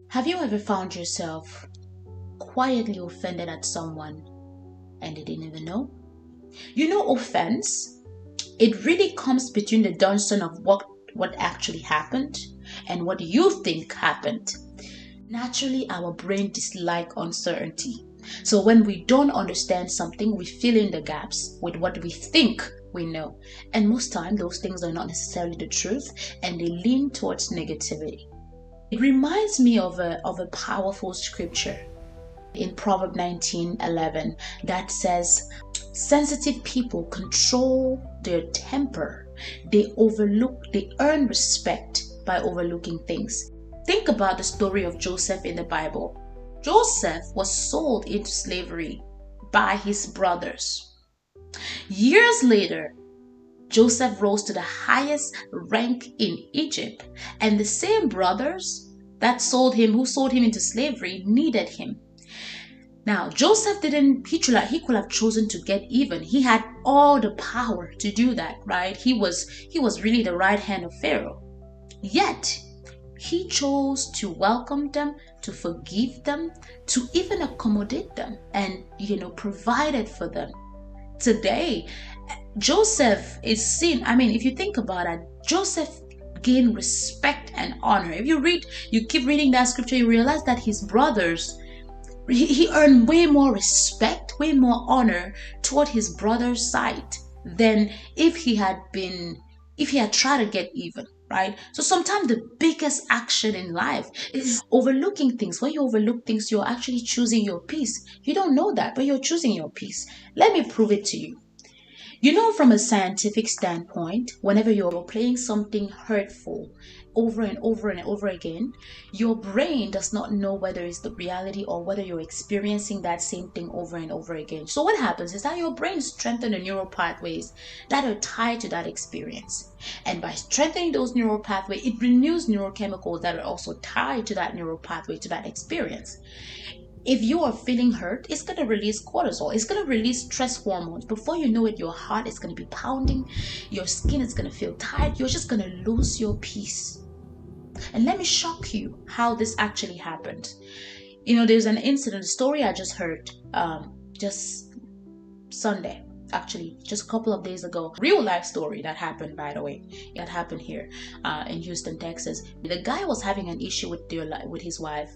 Have you ever found yourself quietly offended at someone and they didn't even know? You know, offense, it really comes between the dungeon of what actually happened and what you think happened. Naturally, our brain dislike uncertainty. So when we don't understand something, we fill in the gaps with what we think we know. And most time, those things are not necessarily the truth, and they lean towards negativity. It reminds me of a powerful scripture in Proverbs 19:11 that says, sensitive people control their temper. They earn respect by overlooking things. Think about the story of Joseph in the Bible. Joseph was sold into slavery by his brothers. Years later, Joseph rose to the highest rank in Egypt, and the same brothers who sold him into slavery needed him. Now, Joseph he could have chosen to get even. He had all the power to do that, right? He was really the right hand of Pharaoh. Yet, he chose to welcome them, to forgive them, to even accommodate them and, provided for them. Today, Joseph is seen, if you think about it, Joseph gained respect and honor. If you keep reading that scripture, you realize that his brothers, he earned way more respect, way more honor toward his brother's side than if he had tried to get even, right? So sometimes the biggest action in life is overlooking things. When you overlook things, you're actually choosing your peace. You don't know that, but you're choosing your peace. Let me prove it to you. From a scientific standpoint, whenever you're playing something hurtful over and over and over again, your brain does not know whether it's the reality or whether you're experiencing that same thing over and over again. So what happens is that your brain strengthens the neural pathways that are tied to that experience. And by strengthening those neural pathways, it renews neurochemicals that are also tied to that neural pathway, to that experience. If you are feeling hurt, it's going to release cortisol. It's going to release stress hormones. Before you know it, your heart is going to be pounding. Your skin is going to feel tight. You're just going to lose your peace. And let me shock you how this actually happened. There's an incident, a story I just heard just Sunday. Actually, just a couple of days ago. Real life story that happened, by the way. That happened here in Houston, Texas. The guy was having an issue with his wife.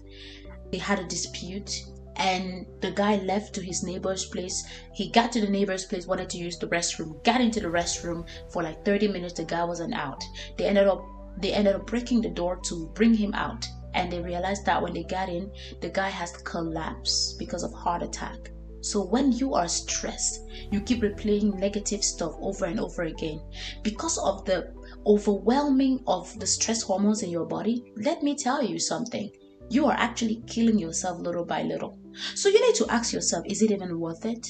They had a dispute and the guy left to his neighbor's place. He got to the neighbor's place, wanted to use the restroom, got into the restroom for like 30 minutes. The guy wasn't out. They ended up breaking the door to bring him out, and they realized that when they got in, the guy has collapsed because of heart attack. So when you are stressed, you keep replaying negative stuff over and over again because of the overwhelming of the stress hormones in your body. Let me tell you something. You are actually killing yourself little by little. So you need to ask yourself, is it even worth it?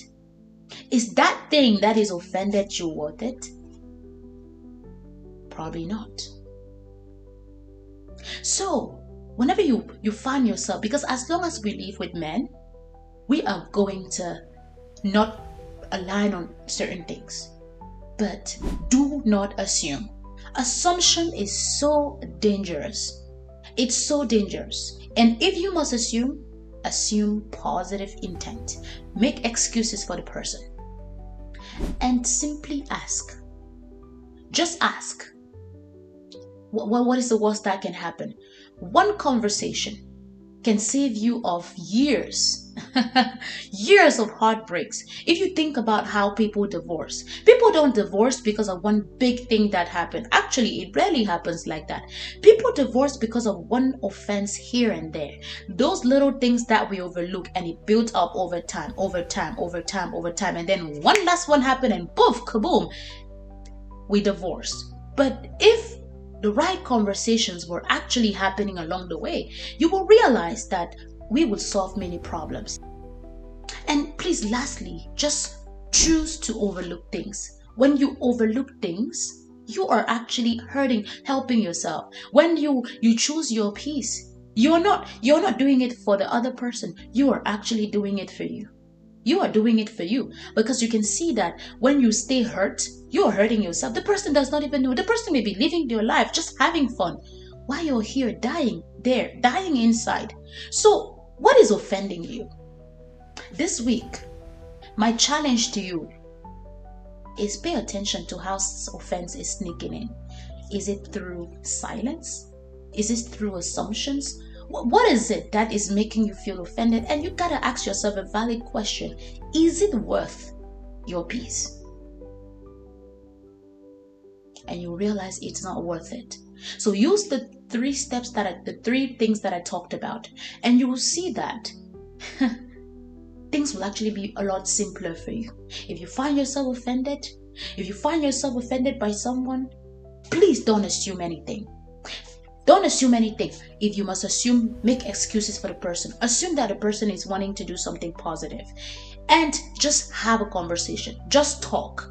Is that thing that is offended you worth it? Probably not. So whenever you find yourself, because as long as we live with men, we are going to not align on certain things. But do not assume. Assumption is so dangerous. It's so dangerous. And if you must assume positive intent. Make excuses for the person. And simply ask. Just ask. What is the worst that can happen? One conversation can save you of years years of heartbreaks. If you think about how people divorce, people don't divorce because of one big thing that happened. Actually, it rarely happens like that. People divorce because of one offense here and there. Those little things that we overlook, and it built up over time, and then one last one happened and poof, kaboom, we divorced. But if the right conversations were actually happening along the way, you will realize that we would solve many problems. And please, lastly, just choose to overlook things. When you overlook things, you are actually helping yourself. When you choose your peace, you're not doing it for the other person. You are actually doing it for you. You are doing it for you, because you can see that when you stay hurt, you are hurting yourself. The person does not even know. The person may be living their life, just having fun. while you're here dying there, dying inside. So what is offending you? This week, my challenge to you is pay attention to how offense is sneaking in. Is it through silence? Is it through assumptions? What is it that is making you feel offended? And you gotta ask yourself a valid question. Is it worth your peace? And you realize it's not worth it. So use the three things that I talked about, and you will see that things will actually be a lot simpler for you. If you find yourself offended, by someone, please don't assume anything. Don't assume anything. If you must assume, make excuses for the person. Assume that the person is wanting to do something positive. And just have a conversation. Just talk.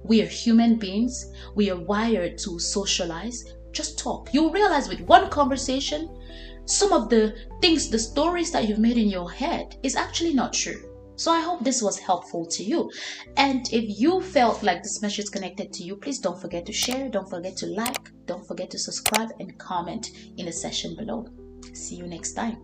We are human beings. We are wired to socialize. Just talk. You'll realize with one conversation, some of the things, the stories that you've made in your head is actually not true. So I hope this was helpful to you. And if you felt like this message connected to you, please don't forget to share, don't forget to like, don't forget to subscribe and comment in the section below. See you next time.